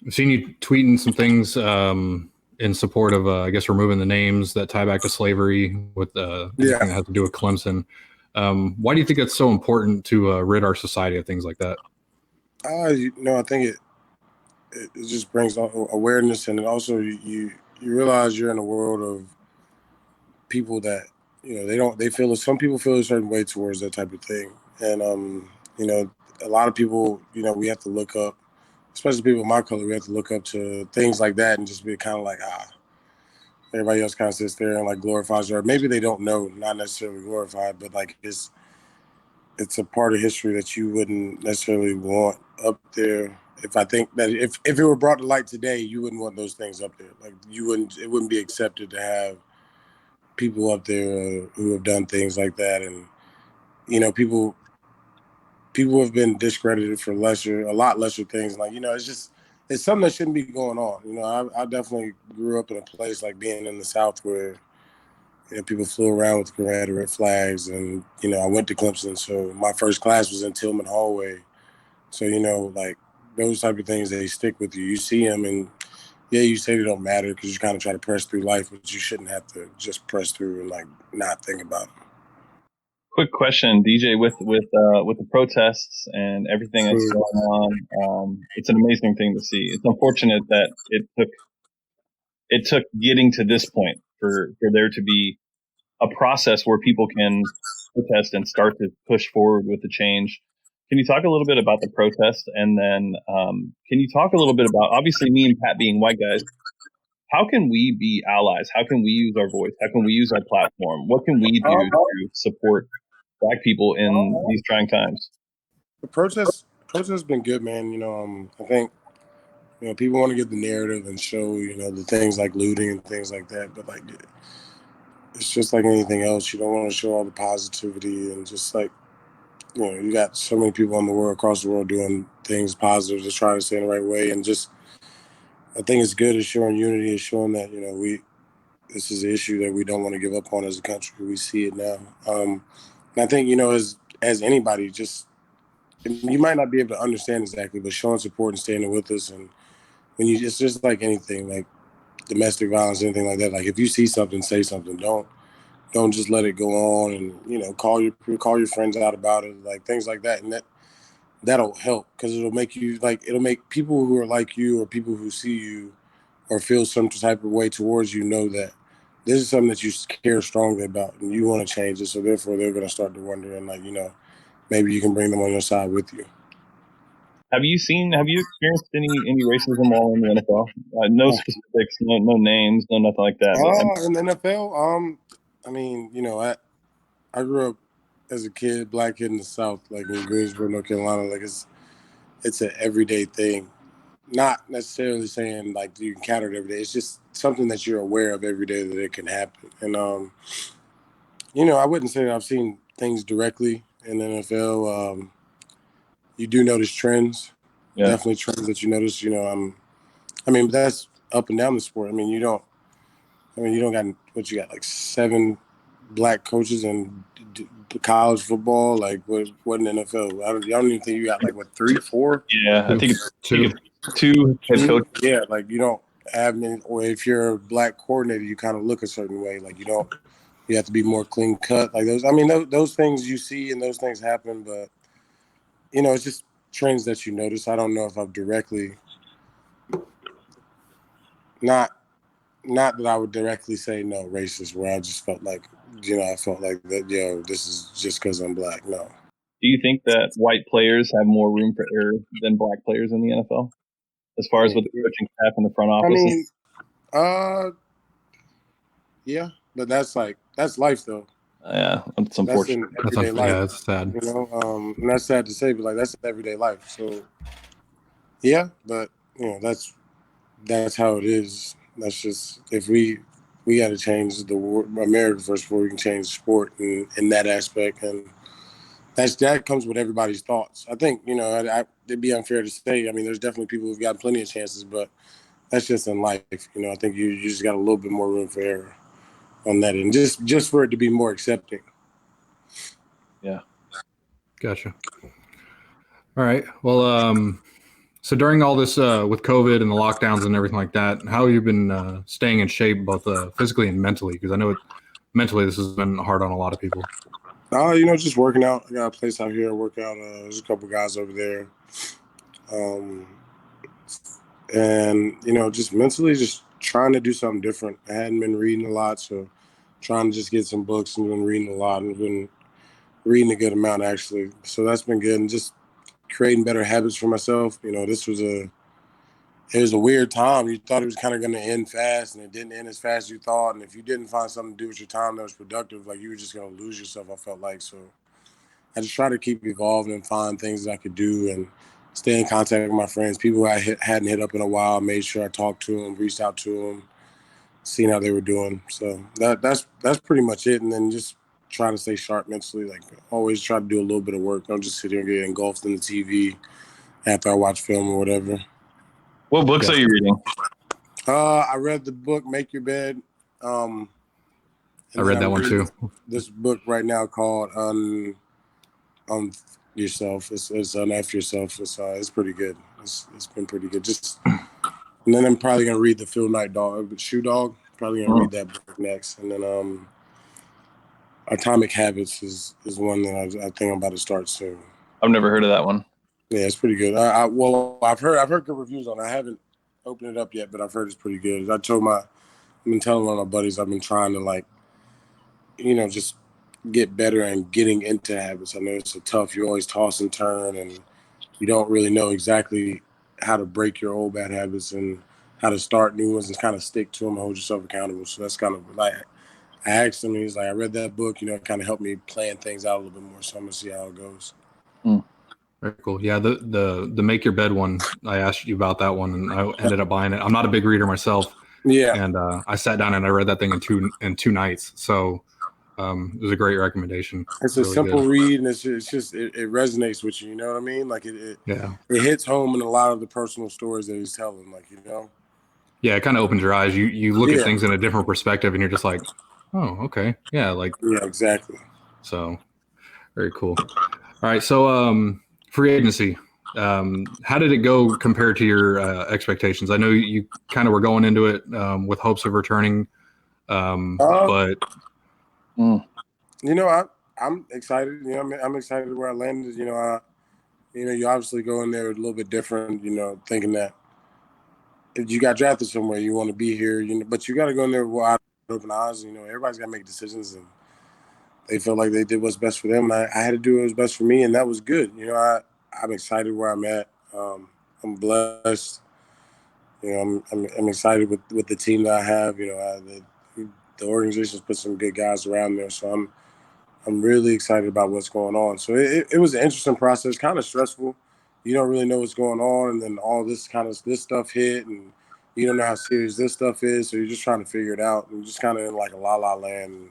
I've seen you tweeting some things in support of, I guess, removing the names that tie back to slavery with anything that has to do with Clemson. Why do you think it's so important to rid our society of things like that? I think it just brings awareness, and also you realize you're in a world of people that some people feel a certain way towards that type of thing, and a lot of people, we have to look up, especially people of my color, we have to look up to things like that and just be kind of like, everybody else kind of sits there and like glorifies, or maybe they don't know, not necessarily glorified, but like it's a part of history that you wouldn't necessarily want up there. If I think that if it were brought to light today, you wouldn't want those things up there. Like it wouldn't be accepted to have people up there who have done things like that. And, people have been discredited for a lot lesser things. Like, it's something that shouldn't be going on. I definitely grew up in a place like being in the South where, people flew around with Confederate flags, and, I went to Clemson. So my first class was in Tillman Hallway. So, like those type of things, they stick with you. You see them, and yeah, you say they don't matter because you kind of try to press through life, but you shouldn't have to just press through and like not think about it. Quick question, DJ, with the protests and everything that's going on, it's an amazing thing to see. It's unfortunate that it took getting to this point for there to be a process where people can protest and start to push forward with the change. Can you talk a little bit about the protest, and then can you talk a little bit about, obviously me and Pat being white guys, how can we be allies? How can we use our voice? How can we use our platform? What can we do to support Black people in these trying times? The protest has been good, man. I think, people want to get the narrative and show, the things like looting and things like that. But like, it's just like anything else. You don't want to show all the positivity and just like, you got so many people across the world doing things positive, just trying to stay in the right way. And just, I think it's good at showing unity, and showing that, this is an issue that we don't want to give up on as a country. We see it now. And I think, as anybody, just, you might not be able to understand exactly, but showing support and standing with us. And when it's just like anything, like domestic violence, anything like that. Like if you see something, say something. Don't just let it go on, and call your friends out about it, like things like that. And that'll help, because it'll make people who are like you, or people who see you or feel some type of way towards you, know that this is something that you care strongly about and you want to change it. So therefore they're going to start to wonder, and like, maybe you can bring them on your side with you. Have you experienced any racism while in the NFL? No specifics, no names, no nothing like that. In the NFL, I grew up as a kid, Black kid in the South, like in Greensboro, North Carolina. Like it's an everyday thing. Not necessarily saying like you encounter it every day. It's just something that you're aware of every day that it can happen. And I wouldn't say that I've seen things directly in the NFL. You do notice trends. Yeah. Definitely trends that you notice. But that's up and down the sport. You don't got like 7 Black coaches in college football. Like what in the NFL? I don't even think you got like 3, 4. Yeah, I think it's 2 head coaches. Yeah, like you don't have many. Or if you're a Black coordinator, you kind of look a certain way. Like you have to be more clean cut. Like those. Those things you see and those things happen, but it's just trends that you notice. I don't know if I've directly not that I would directly say no racist, where I just felt like, I felt like that, this is just because I'm Black. No. Do you think that white players have more room for error than Black players in the NFL, as far as with the coaching staff and the front office? Yeah, but that's life though. Yeah, it's unfortunate. That's everyday life. Yeah, it's sad. And that's sad to say, but like that's everyday life. So yeah, but that's how it is. That's just, if we got to change the America first before we can change the sport in that aspect, and that comes with everybody's thoughts. I think it'd be unfair to say. There's definitely people who've got plenty of chances, but that's just in life. I think you just got a little bit more room for error on that, and just for it to be more accepting. Yeah. Gotcha. All right. Well, So during all this with COVID and the lockdowns and everything like that, how have you been staying in shape both physically and mentally? Because I know mentally this has been hard on a lot of people. Just working out. I got a place out here. I work out. There's a couple guys over there. And just mentally, just trying to do something different. I hadn't been reading a lot, so trying to just get some books and been reading a lot and been reading a good amount actually. So that's been good, and just creating better habits for myself. It was a weird time. You thought it was kind of going to end fast, and it didn't end as fast as you thought. And if you didn't find something to do with your time that was productive, like you were just going to lose yourself. I felt like so. I just try to keep evolving and find things that I could do and stay in contact with my friends, people I hadn't hit up in a while. Made sure I talked to them, reached out to them, seen how they were doing. So that's pretty much it. And then just trying to stay sharp mentally. Like always try to do a little bit of work. Don't just sit here and get engulfed in the TV after I watch film or whatever. What books are you reading? I read the book Make Your Bed. I read that one too. This book right now called Yourself. It's Unf Yourself. It's pretty good. It's been pretty good. And then I'm probably gonna read the Phil Knight Shoe Dog. Probably gonna read that book next. And then Atomic Habits is one that I think I'm about to start soon. I've never heard of that one. Yeah, it's pretty good. I've heard good reviews on it. I haven't opened it up yet, but I've heard it's pretty good. I've been telling one of my buddies I've been trying to just get better and getting into habits. I know it's tough. You always toss and turn, and you don't really know exactly how to break your old bad habits and how to start new ones and kind of stick to them and hold yourself accountable. So that's kind of like I asked him. He's like, I read that book. It kind of helped me plan things out a little bit more. So I'm gonna see how it goes. Very cool. Yeah, the Make Your Bed one. I asked you about that one, and I ended up buying it. I'm not a big reader myself. Yeah, and I sat down and I read that thing in two nights. So it was a great recommendation. It's a really simple read, and it resonates with you. You know what I mean? Like it hits home in a lot of the personal stories that he's telling. Yeah, it kind of opens your eyes. You look at things in a different perspective, and you're just like, oh, okay, yeah, exactly. So very cool. All right, so free agency. How did it go compared to your expectations? I know you kind of were going into it with hopes of returning, but I'm excited. I'm excited where I landed. You obviously go in there a little bit different. Thinking that if you got drafted somewhere, you want to be here. But you got to go in there with wide open eyes. Everybody's got to make decisions, and they felt like they did what's best for them. I had to do what was best for me, and that was good. I'm excited where I'm at. I'm blessed. I'm excited with the team that I have. The organization's put some good guys around there, so I'm really excited about what's going on. So it was an interesting process, kind of stressful. You don't really know what's going on, and then all this stuff hit, and you don't know how serious this stuff is. So you're just trying to figure it out, and just kind of in like a la land, and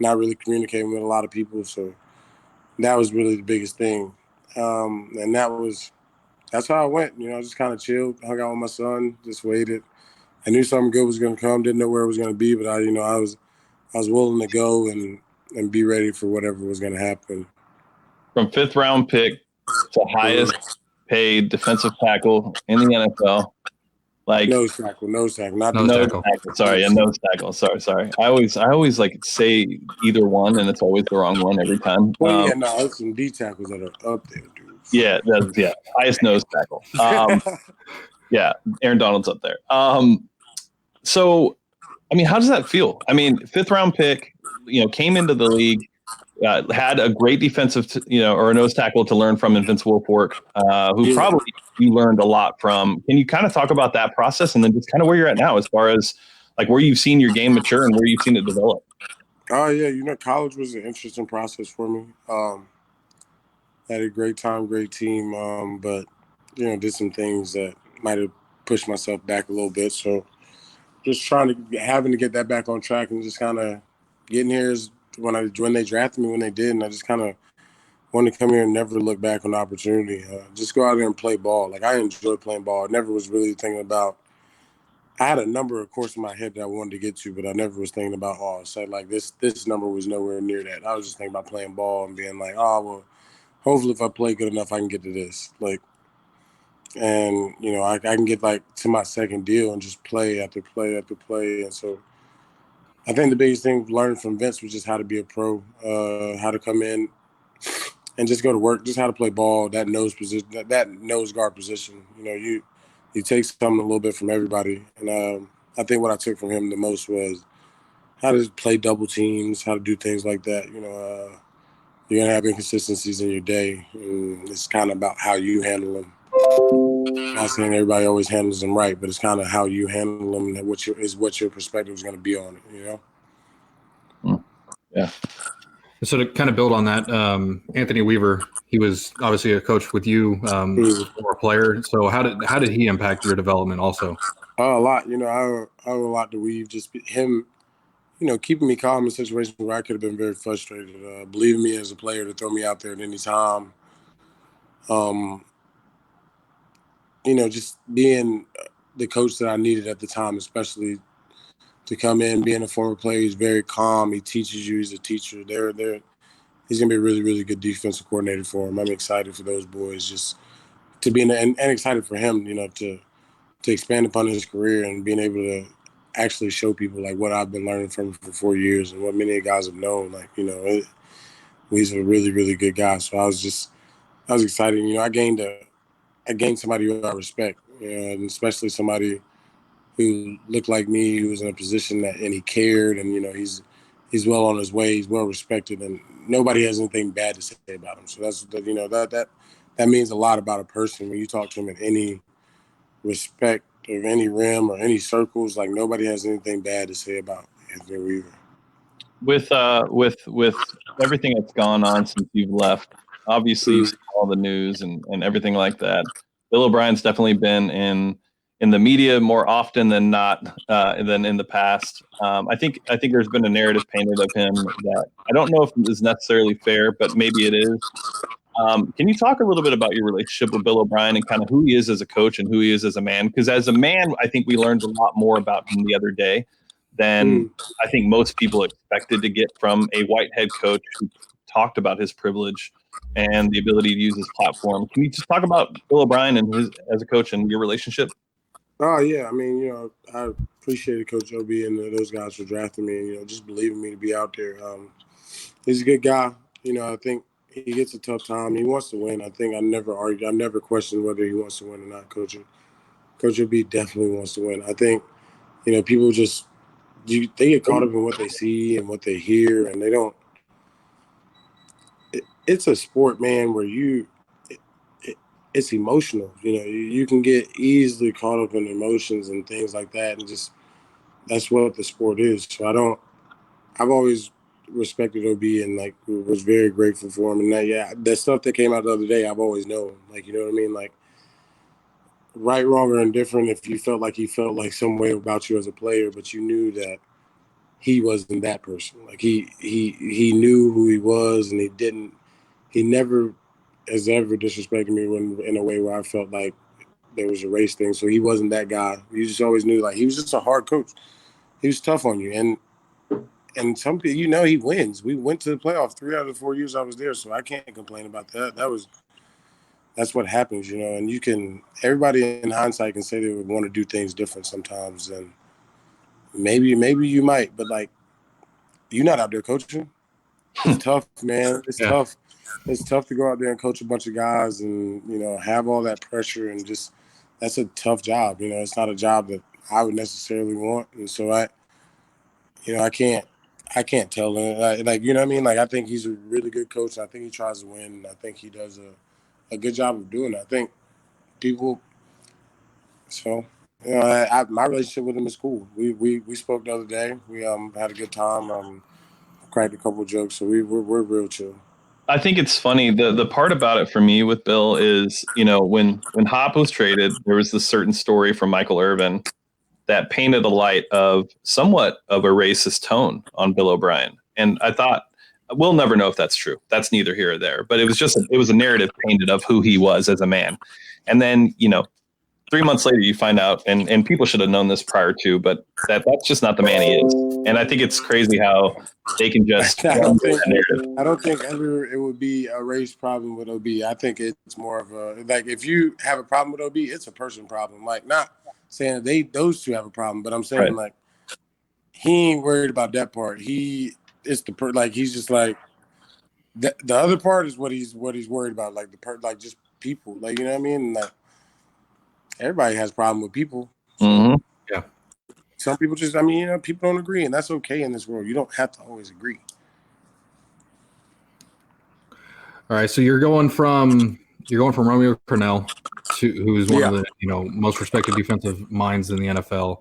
not really communicating with a lot of people. So that was really the biggest thing, and that's how I went. I just kind of chilled, hung out with my son, just waited. I knew something good was going to come. Didn't know where it was going to be, but I was willing to go and be ready for whatever was going to happen. From 5th round pick to highest paid defensive tackle in the NFL. Nose tackle, not nose tackle. Sorry, nose tackle. Sorry. I always like say either one, and it's always the wrong one every time. There's some D tackles that are up there, dude. Yeah, highest nose tackle. Yeah, Aaron Donald's up there. So, how does that feel? 5th round pick, came into the league, had a great defensive, or a nose tackle to learn from in Vince Wilfork, who probably you learned a lot from. Can you kind of talk about that process and then just kind of where you're at now as far as like where you've seen your game mature and where you've seen it develop? Oh, yeah. College was an interesting process for me. Had a great time, great team, but, did some things that might have pushed myself back a little bit. So just having to get that back on track and just kind of getting here is when they drafted me, when they did, and I just kind of wanted to come here and never look back on the opportunity. Just go out there and play ball. Like, I enjoy playing ball. I never was really thinking about – I had a number, of course, in my head that I wanted to get to, but I never was thinking about, this number was nowhere near that. I was just thinking about playing ball and being like, hopefully if I play good enough, I can get to this. Like, and I can get like to my second deal and just play after play after play. And so I think the biggest thing learned from Vince was just how to be a pro, how to come in and just go to work, just how to play ball, that nose position, that nose guard position. You take something a little bit from everybody, and I think what I took from him the most was how to play double teams, how to do things like that. You're gonna have inconsistencies in your day, and it's kind of about how you handle them. I'm not saying everybody always handles them right, but it's kind of how you handle them and what your perspective is going to be on it. Yeah. So to kind of build on that, Anthony Weaver, he was obviously a coach with you, former player. So how did he impact your development also? A lot. I owe a lot to Weave. Just him, keeping me calm in situations where I could have been very frustrated. Believing me as a player to throw me out there at any time. Just being the coach that I needed at the time, especially to come in, being a former player. He's very calm. He teaches you. He's a teacher. He's gonna be a really, really good defensive coordinator for him. I'm excited for those boys, just to be and excited for him, to expand upon his career and being able to actually show people like what I've been learning from him for 4 years and what many guys have known. Like, he's a really, really good guy. So I was excited. I gained somebody who I respect, and especially somebody who looked like me, who was in a position and he cared, and he's well on his way, he's well respected, and nobody has anything bad to say about him. So that means a lot about a person when you talk to him in any respect of any rim or any circles. Like, nobody has anything bad to say about Anthony Weaver. With everything that's gone on since you've left, obviously you've seen all the news and everything like that. Bill O'Brien's definitely been in the media more often than not, than in the past. I think there's been a narrative painted of him that I don't know if it is necessarily fair, but maybe it is. Can you talk a little bit about your relationship with Bill O'Brien and kind of who he is as a coach and who he is as a man? Because as a man, I think we learned a lot more about him the other day than I think most people expected to get from a white head coach who talked about his privilege and the ability to use his platform. Can you just talk about Bill O'Brien and his as a coach and your relationship? Oh yeah, I mean, I appreciated Coach OB and those guys for drafting me and just believing me to be out there. He's a good guy. I think he gets a tough time. He wants to win. I think I never argue. I never question whether he wants to win or not. Coach OB definitely wants to win. I think people just they get caught up in what they see and what they hear, and they don't. It's a sport, man, where it's emotional. You can get easily caught up in emotions and things like that, and just that's what the sport is. So I've always respected OB and like was very grateful for him. And that stuff that came out the other day, I've always known. Like, you know what I mean? Like, right, wrong, or indifferent. If you felt like he felt like some way about you as a player, but you knew that he wasn't that person. Like he knew who he was, and he never has ever disrespected me in a way where I felt like there was a race thing. So he wasn't that guy. You just always knew, like, he was just a hard coach. He was tough on you, and some people, he wins. We went to the playoff 3 out of the 4 years I was there, so I can't complain about that. That's what happens, and everybody in hindsight can say they would want to do things different sometimes, and maybe you might, but like, you're not out there coaching. It's tough, man. It's tough. It's tough to go out there and coach a bunch of guys and, have all that pressure, and just, that's a tough job. It's not a job that I would necessarily want. And so I can't tell him, like, you know what I mean? Like, I think he's a really good coach. And I think he tries to win. And I think he does a good job of doing it. I think people, so, my relationship with him is cool. We spoke the other day. We had a good time. Cracked a couple of jokes. So we're real chill. I think it's funny. The part about it for me with Bill is, when Hop was traded, there was this certain story from Michael Irvin that painted a light of somewhat of a racist tone on Bill O'Brien. And I thought, we'll never know if that's true. That's neither here or there. But it was a narrative painted of who he was as a man. And then, 3 months later, you find out, and people should have known this prior to, but that's just not the man he is. And I think it's crazy how they can just. I don't think ever it would be a race problem with OB. I think it's more of a, like, if you have a problem with OB, it's a person problem. Like, not saying those two have a problem, but I'm saying like he ain't worried about that part. He's just like the other part is what he's worried about. Like like just people. Like, you know what I mean? Like everybody has a problem with people. So, yeah. Some people just, I mean, people don't agree, and that's okay in this world. You don't have to always agree. All right, so you're going from Romeo Cornell, who is one of the most respected defensive minds in the NFL,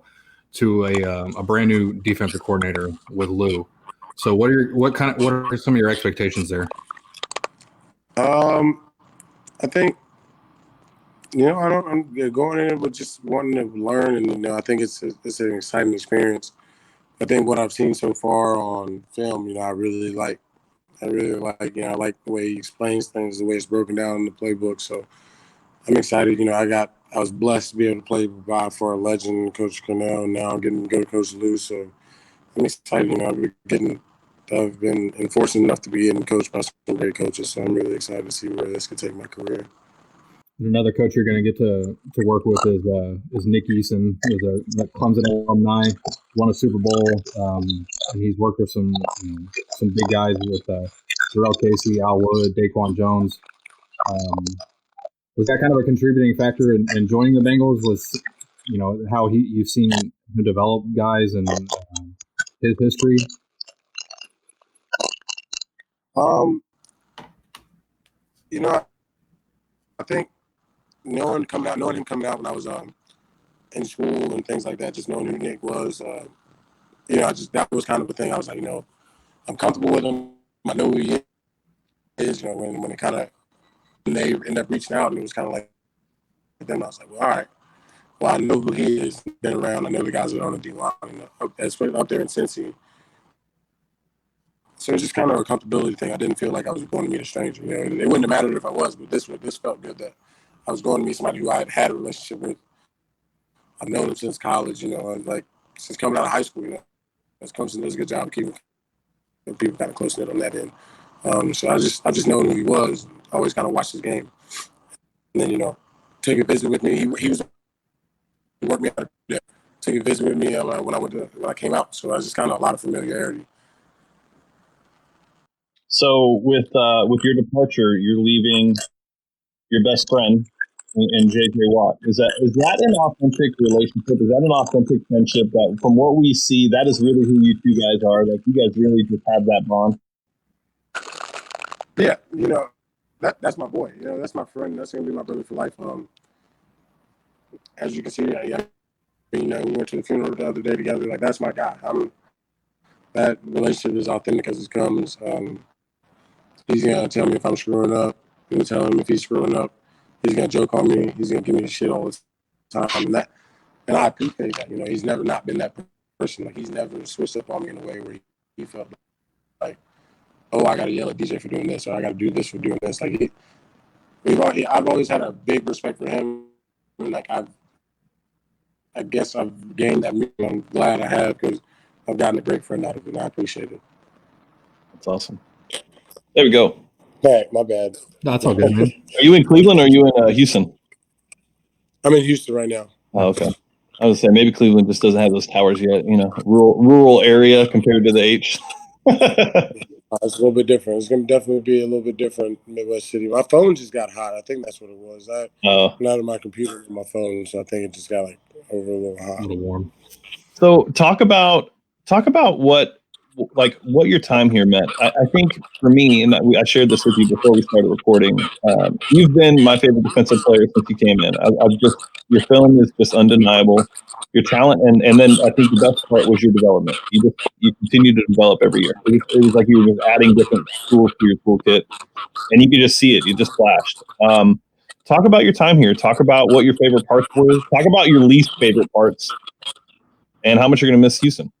to a brand new defensive coordinator with Lou. So what are some of your expectations there? I think I'm going in with just wanting to learn, and I think it's an exciting experience. I think what I've seen so far on film, I really like. I like the way he explains things, the way it's broken down in the playbook. So I'm excited. I was blessed to be able to play for a legend, Coach Cornell, and now I'm getting to go to Coach Lou. So I'm excited. I've been enforced enough to be getting coached by some great coaches. So I'm really excited to see where this could take my career. Another coach you're going to get to work with is Nick Eason, who's a Clemson alumni, won a Super Bowl, and he's worked with some big guys with Jarrell Casey, Al Wood, Daquan Jones. Was that kind of a contributing factor in joining the Bengals? Was how you've seen him develop guys and his history? I think knowing him coming out when I was in school and things like that, just knowing who Nick was, that was kind of a thing. I was like, I'm comfortable with him. I know who he is. When it kind of, when they ended up reaching out, and it was kind of like, then I was like, well, all right. Well, I know who he is. Been around. I know the guys that are on the D-line, especially up there in Cincy. So it's just kind of a comfortability thing. I didn't feel like I was going to meet a stranger. It wouldn't have mattered if I was, but this felt good that I was going to meet somebody who I had a relationship with. I've known him since college, and like since coming out of high school. Clemson does a good job of keeping people kind of close knit on that end. So I just know who he was. I always kind of watched his game, and then take a visit with me. He worked me out there. Take a visit with me when I came out. So I was just kind of a lot of familiarity. So with your departure, you're leaving your best friend and JJ Watt. Is that an authentic relationship? Is that an authentic friendship that, from what we see, that is really who you two guys are? Like, you guys really just have that bond? Yeah, that's my boy. That's my friend. That's gonna be my brother for life. As you can see, we went to the funeral the other day together. Like, that's my guy. That relationship is authentic as it comes. He's gonna tell me if I'm screwing up. I'm gonna tell him if he's screwing up. He's gonna joke on me. He's gonna give me the shit all the time, and I appreciate that. He's never not been that person. Like, he's never switched up on me in a way where he felt like, oh, I gotta yell at DJ for doing this, or I gotta do this for doing this. Like, I've always had a big respect for him, and like I guess I've gained that. I'm glad I have, because I've gotten a great friend out of it, and I appreciate it. That's awesome. There we go. My bad. That's all good, man. Are you in Cleveland or are you in Houston? I'm in Houston right now. Oh, okay. I was saying maybe Cleveland just doesn't have those towers yet. Rural area compared to the H. It's a little bit different. It's going to definitely be a little bit different in Midwest City. My phone just got hot. I think that's what it was. Not on my computer, on my phone, so I think it just got over a little hot. A little warm. So talk about what your time here meant. I think for me, and I shared this with you before we started recording, you've been my favorite defensive player since you came in. Your film is just undeniable. Your talent, and then I think the best part was your development. You continue to develop every year. It was like you were just adding different tools to your toolkit, and you could just see it. You just flashed. Talk about your time here. Talk about what your favorite parts were. Talk about your least favorite parts, and how much you're going to miss Houston.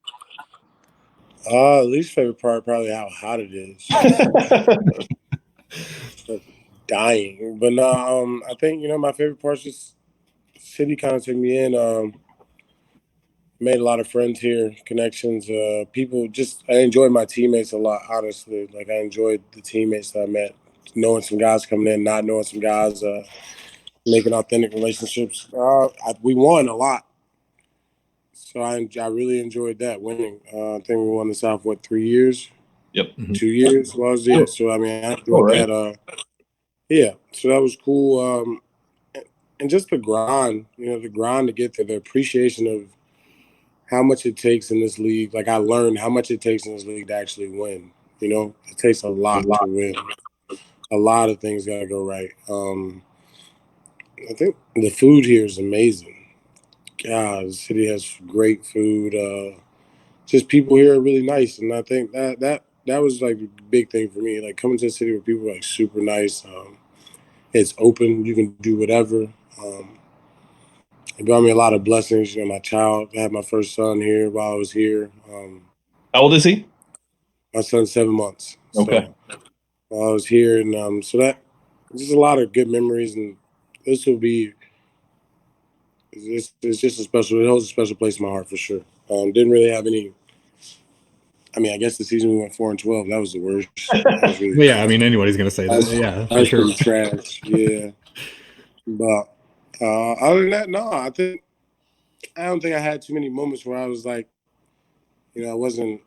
Least favorite part, probably how hot it is. Dying. But no, I think, my favorite part is just city kind of took me in. Made a lot of friends here, connections. People just I enjoyed my teammates a lot. Honestly, like I enjoyed the teammates that I met. Knowing some guys coming in, not knowing some guys, making authentic relationships. We won a lot, so I really enjoyed that winning. I think we won the South 3 years. Yep. 2 years was it? So I mean, I enjoyed right. that. Yeah, so that was cool. And just the grind, the grind to get there, the appreciation of how much it takes in this league. Like I learned how much it takes in this league to actually win. It takes a lot to win. A lot of things gotta go right. I think the food here is amazing. God, the city has great food. Just people here are really nice, and I think that was like a big thing for me. Like coming to a city where people are like super nice. It's open. You can do whatever. It brought me a lot of blessings. My child. I had my first son here while I was here. How old is he? My son's 7 months. Okay. So while I was here, and so that just a lot of good memories, and this will be. It's just it holds a special place in my heart for sure. Didn't really have any. I mean, I guess the season we went 4-12. That was the worst. That was really. Yeah, I mean, anybody's gonna say that. Yeah, for that's sure. pretty trash. Yeah, but other than that, no. I don't think I had too many moments where I was like, I wasn't.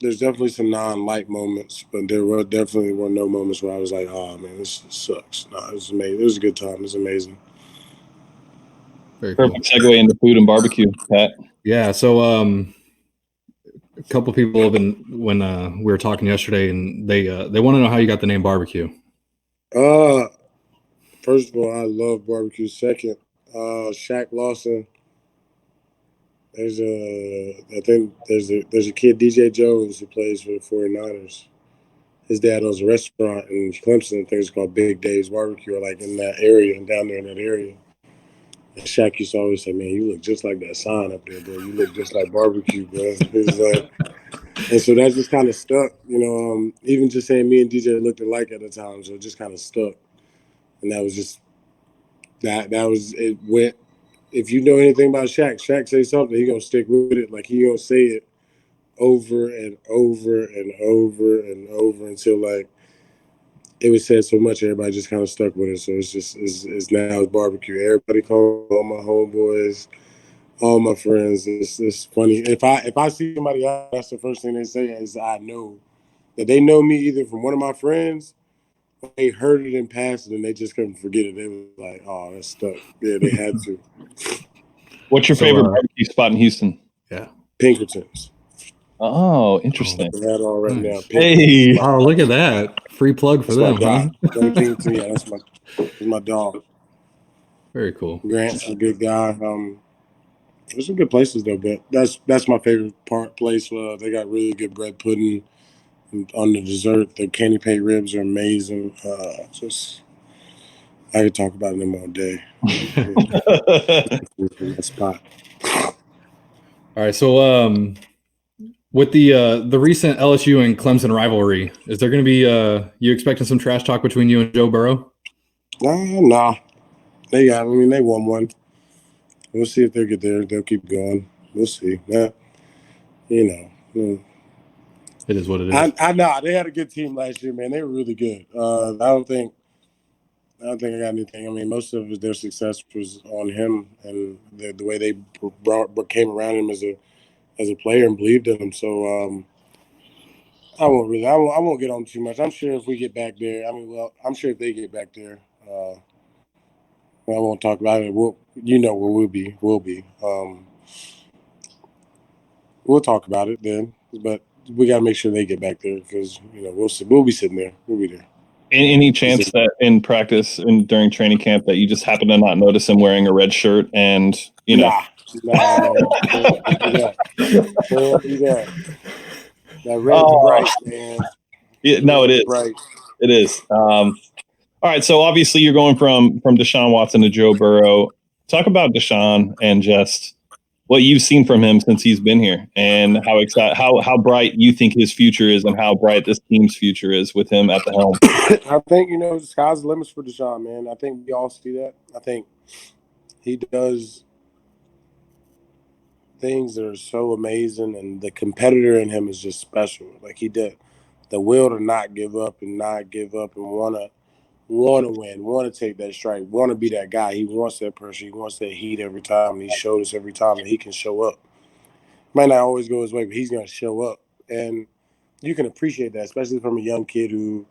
There's definitely some non-light moments, but there definitely were no moments where I was like, "Oh man, this sucks." No, it was amazing. It was a good time. It was amazing. Very cool. Perfect segue into food and barbecue, Pat. Yeah. So, a couple people have been when we were talking yesterday, and they want to know how you got the name barbecue. First of all, I love barbecue. Second, Shaq Lawson. I think there's a kid, DJ Jones, who plays for the 49ers. His dad owns a restaurant in Clemson. I think it's called Big Dave's Barbecue, or like in that area, and down there in that area. And Shaq used to always say, "Man, you look just like that sign up there, bro. You look just like barbecue, bro." It's like, and so that just kind of stuck, even just saying me and DJ looked alike at the time, so it just kind of stuck. And that was just that was it. Went. If you know anything about Shaq say something, he gonna stick with it. Like he gonna say it over and over and over and over until like it was said so much, everybody just kind of stuck with it. So it's now it's barbecue. Everybody call all my homeboys, all my friends. It's funny. If I see somebody else, that's the first thing they say is I know that they know me either from one of my friends or they heard it in passing and they just couldn't forget it. They was like, "Oh, that's stuck." Yeah, they had to. What's your favorite barbecue spot in Houston? Yeah, Pinkertons. Oh, interesting. They had all right now. Hey, oh, look at that free plug for them, huh? Yeah, that's my dog. Very cool. Grant's a good guy. There's some good places though, but that's my favorite place. They got really good bread pudding, and on the dessert, the candy paint ribs are amazing. Just I could talk about them all day. That spot. All right, so with the recent LSU and Clemson rivalry, is there going to be you expecting some trash talk between you and Joe Burrow? Nah. They won one. We'll see if they get there. They'll keep going. We'll see. It is what it is. I know they had a good team last year, man. They were really good. I don't think I got anything. I mean, most of their success was on him and the way they came around him as a player and believed in him. So I won't get on too much. I'm sure if we get back there, I'm sure if they get back there, I won't talk about it. Where we'll be. We'll talk about it then, but we got to make sure they get back there because we'll be sitting there. We'll be there. Any chance that in practice and during training camp that you just happen to not notice him wearing a red shirt and Nah, man. Don't do that. Don't do that. That red's bright, man. Yeah, no, it is. Bright. It is. All right, so obviously you're going from Deshaun Watson to Joe Burrow. Talk about Deshaun and just what you've seen from him since he's been here, and how bright you think his future is, and how bright this team's future is with him at the helm. I think, the sky's the limits for Deshaun, man. I think we all see that. I think he does things that are so amazing, and the competitor in him is just special. Like, he did the will to not give up and want to win, want to take that strike, want to be that guy. He wants that pressure. He wants that heat every time. And he showed us every time that he can show up. Might not always go his way, but he's going to show up. And you can appreciate that, especially from a young kid who,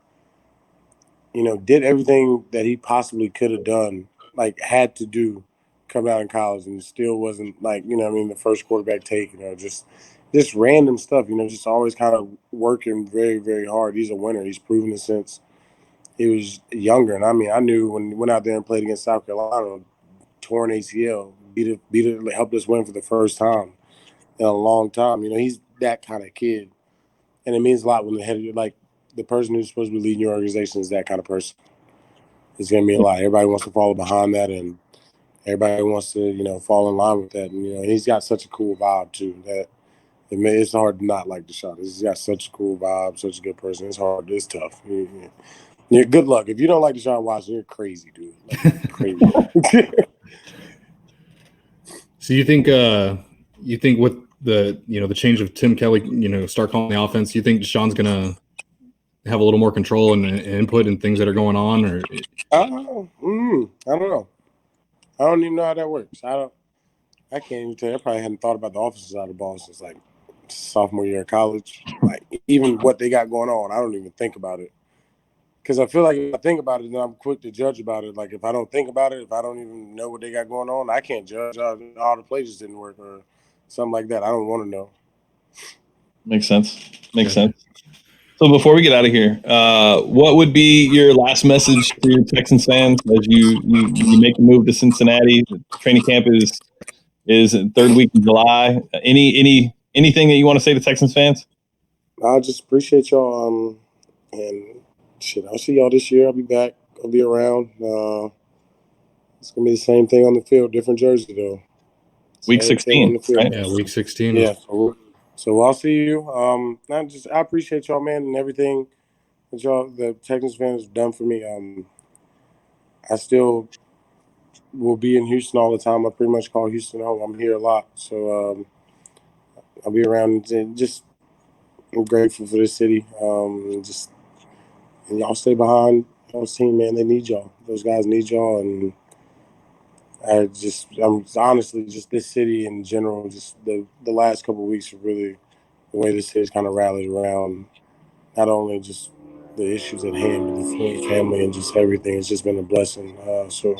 did everything that he possibly could have done, like had to do, coming out in college, and still wasn't like, the first quarterback take, just random stuff, just always kind of working very, very hard. He's a winner. He's proven it since he was younger. And I knew when he went out there and played against South Carolina, torn ACL, beat it, helped us win for the first time in a long time. He's that kind of kid. And it means a lot when the person who's supposed to be leading your organization is that kind of person. It's going to mean a lot. Everybody wants to follow behind that, and everybody wants to, fall in line with that. And, he's got such a cool vibe, too, that it's hard to not like Deshaun. He's got such a cool vibe, such a good person. It's hard. It's tough. Yeah, good luck. If you don't like Deshaun Watson, you're crazy, dude. Like, crazy. So you think with the change of Tim Kelly, start calling the offense, you think Deshaun's gonna have a little more control and input in things that are going on, or? I don't know. I don't even know how that works. I can't even tell you. I probably hadn't thought about the offensive side of the ball since like sophomore year of college. Like, even what they got going on, I don't even think about it. Because I feel like if I think about it, then I'm quick to judge about it. Like, if I don't think about it, if I don't even know what they got going on, I can't judge. All the plays just didn't work or something like that. I don't want to know. Makes sense. So before we get out of here, what would be your last message to your Texans fans as you make the move to Cincinnati? Training camp is third week of July. Anything that you want to say to Texans fans? I just appreciate y'all. And shit, I'll see y'all this year. I'll be back. I'll be around. It's gonna be the same thing on the field, different jersey though. Week 16, right? Yeah, week 16. Yeah. So I'll see you. I appreciate y'all, man, and everything that the Texans fans have done for me. I still will be in Houston all the time. I pretty much call Houston home. I'm here a lot, so I'll be around. And just I'm grateful for this city. And y'all stay behind y'all's team, man. They need y'all. Those guys need y'all, and I'm honestly just this city in general. Just the last couple of weeks are really the way this city's kind of rallied around not only just the issues at hand, but the family and just everything. It's just been a blessing. So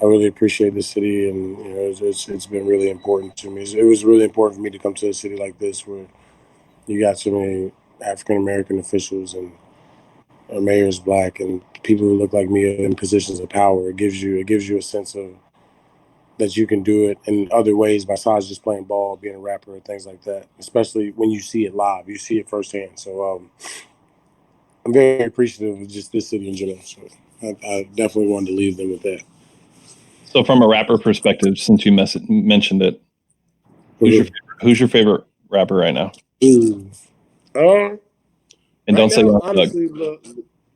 I really appreciate this city, and it's been really important to me. It was really important for me to come to a city like this where you got so many African American officials and mayors black and people who look like me in positions of power. It gives you a sense of that you can do it in other ways besides just playing ball, being a rapper, and things like that. Especially when you see it live, you see it firsthand. So I'm very appreciative of just this city in general. So I definitely wanted to leave them with that. So from a rapper perspective, since you mentioned it, who's your favorite rapper right now? And don't say honestly,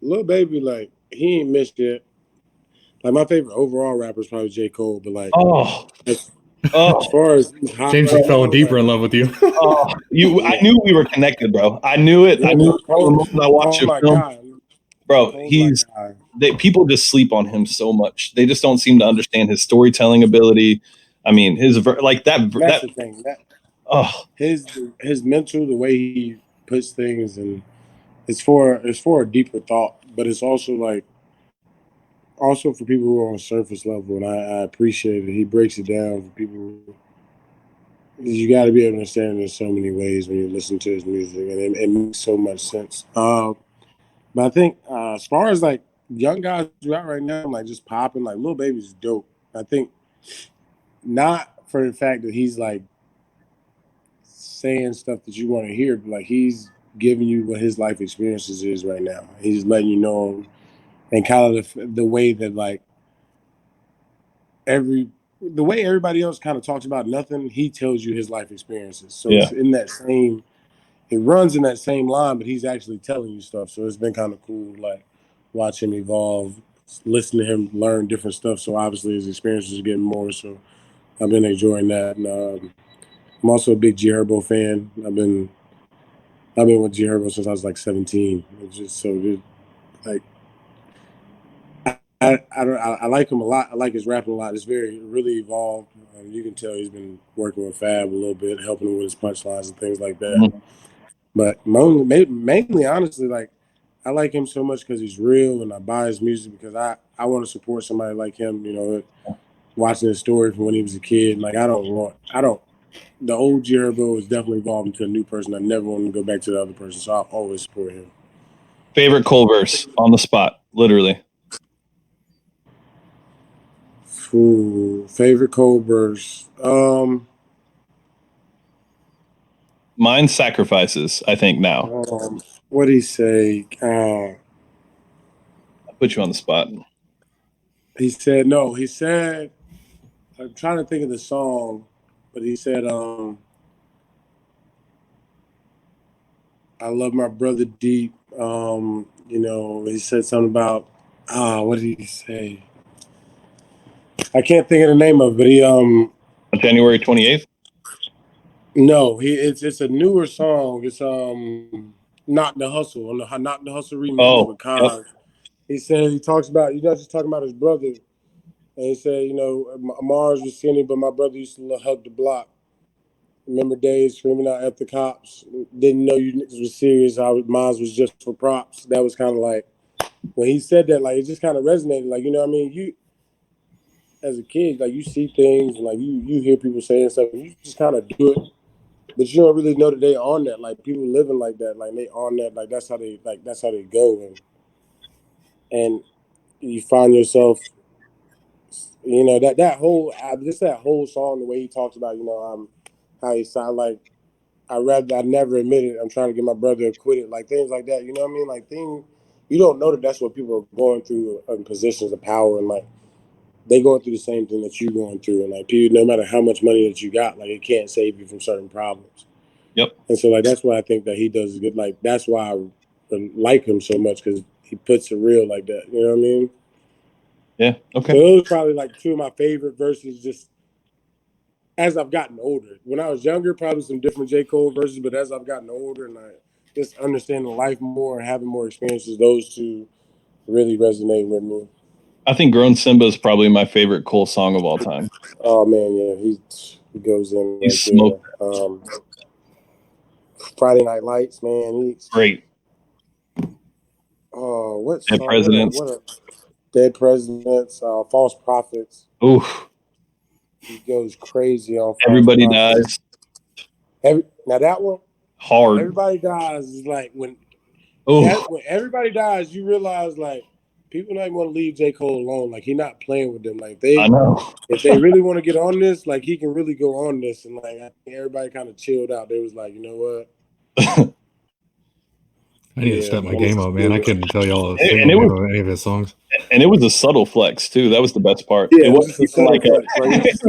Lil Baby, like, he ain't missed yet. Like, my favorite overall rapper is probably J. Cole, but like, as far as James fell deeper in love with you. I knew we were connected, bro. I knew it. I knew it from the moment I watched your film. God. Bro, people just sleep on him so much. They just don't seem to understand his storytelling ability. I mean, his like that. That's the thing. His mental, the way he puts things, and it's for a deeper thought, but it's also for people who are on surface level, and I appreciate it. He breaks it down for people. You got to be able to understand it in so many ways when you listen to his music, and it makes so much sense. But I think as far as like young guys who out right now, like just popping, like Lil Baby's dope. I think not for the fact that he's like saying stuff that you want to hear, but like he's giving you what his life experiences is right now. He's letting you know, and kind of the way that like every the way everybody else kind of talks about nothing, he tells you his life experiences. So Yeah. it's in that same, it runs in that same line, but he's actually telling you stuff. So it's been kind of cool, like watch him evolve, listen to him learn different stuff. So obviously his experiences are getting more. So I've been enjoying that. And I'm also a big G Herbo fan. I've been with G Herbo since I was like 17. It's just so like I like him a lot. I like his rapping a lot. It's really evolved. You can tell he's been working with Fab a little bit, helping him with his punchlines and things like that. Mm-hmm. But mainly, honestly, like I like him so much because he's real, and I buy his music because I want to support somebody like him. You know, watching his story from when he was a kid. Like I don't. The old G Herbo is definitely evolved into a new person. I never want to go back to the other person, so I'll always support him. Favorite Cole verse on the spot, literally. Ooh, favorite Cole verse. Mine's Sacrifices, I think now. What did he say? I put you on the spot. He said no. He said, I'm trying to think of the song, but he said, I love my brother deep. You know, he said something about what did he say? I can't think of the name of it, but he On January 28th? No, it's a newer song. It's Not the Hustle on the Not the Hustle remix with Khan. Yep. He said he talks about just talking about his brother, and he said, you know, Mars was skinny, but my brother used to hug the block. Remember days screaming out at the cops. Didn't know you niggas was serious. Mars was just for props. That was kind of like when he said that, like it just kind of resonated. Like, you know what I mean? You as a kid, like you see things and like you hear people saying stuff, and you just kind of do it. But you don't really know that they on that. Like people living like that, like they on that. Like that's how they go, and you find yourself, you know, that whole song, the way he talks about, you know, how he sound like I never admitted I'm trying to get my brother acquitted, like things like that. You know what I mean? Like you don't know that's what people are going through in positions of power, and like they going through the same thing that you're going through, and like people, no matter how much money that you got, like it can't save you from certain problems. Yep. And so like that's why I think that he does good. Like that's why I like him so much, because he puts it real like that. You know what I mean? Yeah. Okay. So those are probably like two of my favorite verses. Just as I've gotten older. When I was younger, probably some different J. Cole verses, but as I've gotten older and I just understanding life more and having more experiences, those two really resonate with me. I think Grown Simba is probably my favorite Cole song of all time. Oh man, yeah, he goes in He's right there. Friday Night Lights, man, he's great. Oh, what Dead song? Presidents. What Dead Presidents, False Prophets. Oof. He goes crazy on False Everybody Prophets. Dies. Now that one, hard. Everybody Dies is like when everybody dies, you realize like people not want to leave J. Cole alone. Like he's not playing with them. Like I know. if they really want to get on this, like he can really go on this. And like I think everybody kind of chilled out. They was like, you know what? I need to step my game up, man. I couldn't tell y'all a single name of any of his songs. And it was a subtle flex too. That was the best part. Yeah, it wasn't just a subtle like flex.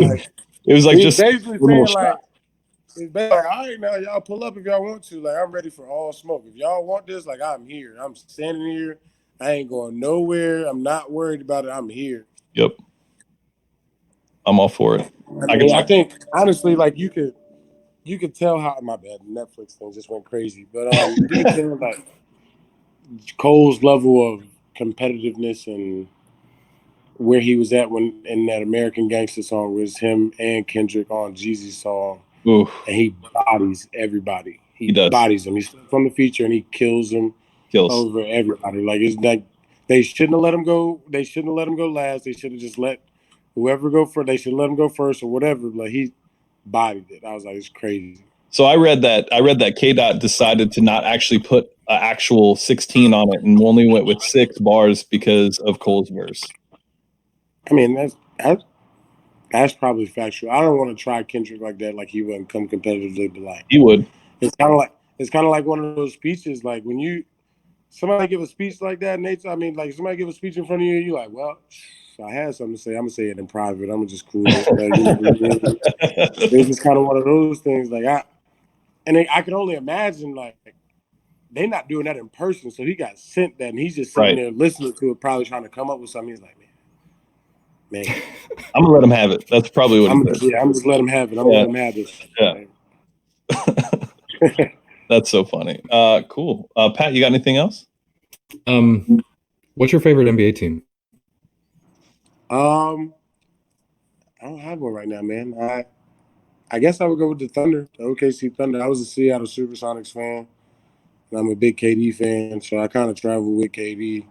it was like he's just basically saying like. It's basically like, all right, now y'all pull up if y'all want to. Like, I'm ready for all smoke. If y'all want this, like, I'm here. I'm standing here. I ain't going nowhere. I'm not worried about it. I'm here. Yep. I'm all for it. I think honestly, like you could tell how my bad Netflix thing just went crazy, but you could tell like Cole's level of competitiveness and where he was at when in that American Gangster song was him and Kendrick on Jeezy's song. Oof. And he bodies everybody. He does. Bodies them. He's from the feature and he kills them over everybody. Like it's like they shouldn't have let him go. They shouldn't have let him go last. They should have just let whoever go first. They should let him go first or whatever. Like he bodied it. I was like, it's crazy. So I read that K Dot decided to not actually put an actual 16 on it and only went with 6 bars because of Cole's verse. I mean, that's probably factual. I don't want to try Kendrick like that. Like he wouldn't come competitively, but like he would. It's kind of like one of those speeches. Like when somebody give a speech like that, Nate. I mean, like somebody give a speech in front of you, you're like, well, I had something to say. I'm gonna say it in private. I'm gonna just cool it. Like, you know what I mean? It's just kind of one of those things. Like I could only imagine like they're not doing that in person. So he got sent that, and he's just sitting there listening to it, probably trying to come up with something. He's like, man, I'm gonna let him have it. That's probably what he said. Yeah, I'm just let him have it. I'm gonna let him have this. Yeah. That's so funny. Cool. Pat, you got anything else? What's your favorite NBA team? I don't have one right now, man. I guess I would go with the Thunder, the OKC Thunder. I was a Seattle Supersonics fan, and I'm a big KD fan, so I kind of travel with KD.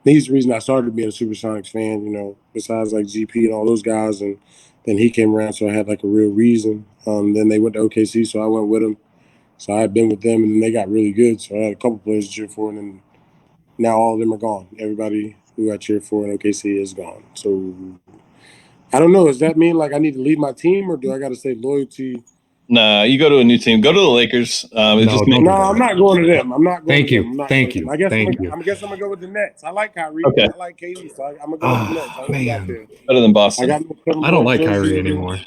He's the reason I started being a Supersonics fan, you know, besides like GP and all those guys, and then he came around, so I had like a real reason. Then they went to OKC, so I went with them. So I had been with them, and then they got really good, so I had a couple players to cheer for, and then now all of them are gone. Everybody who I cheered for in OKC is gone. So I don't know. Does that mean like I need to leave my team, or do I got to stay loyalty? Nah, you go to a new team. Go to the Lakers. I'm not going to them. I'm not going to them. Thank you. I guess I'm gonna go with the Nets. I like Kyrie. Okay. I like KD, so I'm gonna go with the Nets. Better than Boston. I don't like Kyrie anymore.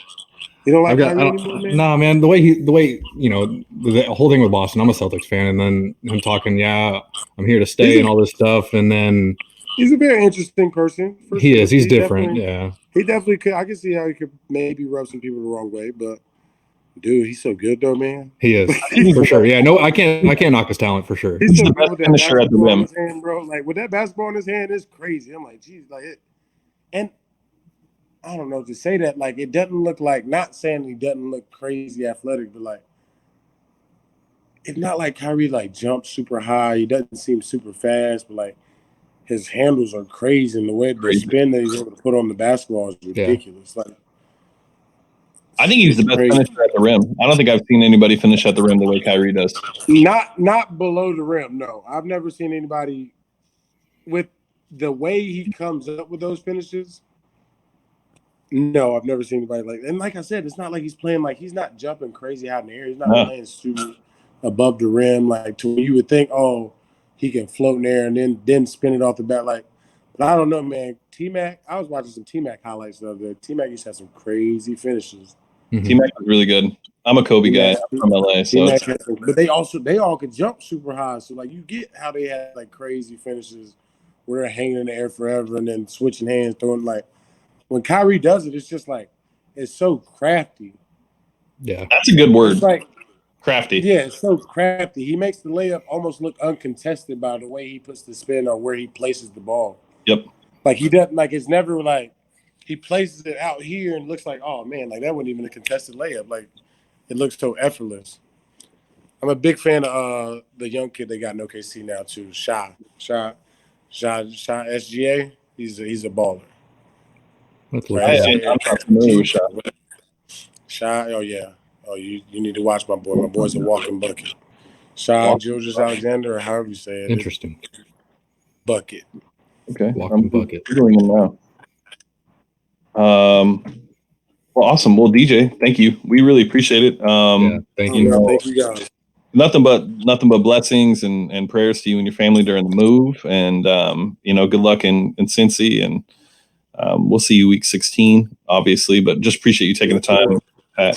You don't like Kyrie anymore, man? Nah, man. The way you know, the whole thing with Boston. I'm a Celtics fan, and then him talking, yeah, I'm here to stay and all this stuff, and then he's a very interesting person. He is. He's different. Yeah. He definitely could. I can see how he could maybe rub some people the wrong way, but dude, he's so good though, man. He is for sure. Yeah. No, I can't knock his talent for sure. He's so good with that basketball in his hand, bro. Like with that basketball in his hand, it's crazy. I'm like, geez, like it. And I don't know to say that. Like it doesn't look like. Not saying he doesn't look crazy athletic, but like it's not like Kyrie like jumps super high. He doesn't seem super fast, but like his handles are crazy, and the way the spin that he's able to put on the basketball is ridiculous. Like, I think he's the best finisher at the rim. I don't think I've seen anybody finish at the rim the way Kyrie does. Not below the rim. No, I've never seen anybody with the way he comes up with those finishes. No, I've never seen anybody like. And like I said, it's not like he's playing like he's not jumping crazy out in the air. He's not playing super above the rim like to where you would think, oh, he can float in there and then spin it off the bat. Like, but I don't know, man. T-Mac, I was watching some T-Mac highlights the other day. T-Mac used to have some crazy finishes. Mm-hmm. T-Mac was really good. I'm a Kobe guy from LA, so but they all could jump super high. So like you get how they had like crazy finishes where they're hanging in the air forever and then switching hands, throwing like when Kyrie does it, it's just like it's so crafty. Yeah, that's a good word. It's like crafty. Yeah, it's so crafty. He makes the layup almost look uncontested by the way he puts the spin or where he places the ball. Yep. Like he doesn't like it's never like he places it out here and looks like, oh man, like that wasn't even a contested layup. Like it looks so effortless. I'm a big fan of the young kid they got in OKC now too, Shy SGA. He's a baller. I'm not familiar with Shy. Shy, oh yeah. Oh, you need to watch my boy. My boy's a walking bucket. Shy Julius Alexander, or however you say it. Interesting. Bucket. Okay. Walking bucket. Googling him now. Well, awesome. Well, DJ, thank you. We really appreciate it. Thank you. Thank you guys. Nothing but blessings and prayers to you and your family during the move. And good luck in Cincy. And we'll see you week 16, obviously. But just appreciate you taking the time, Pat.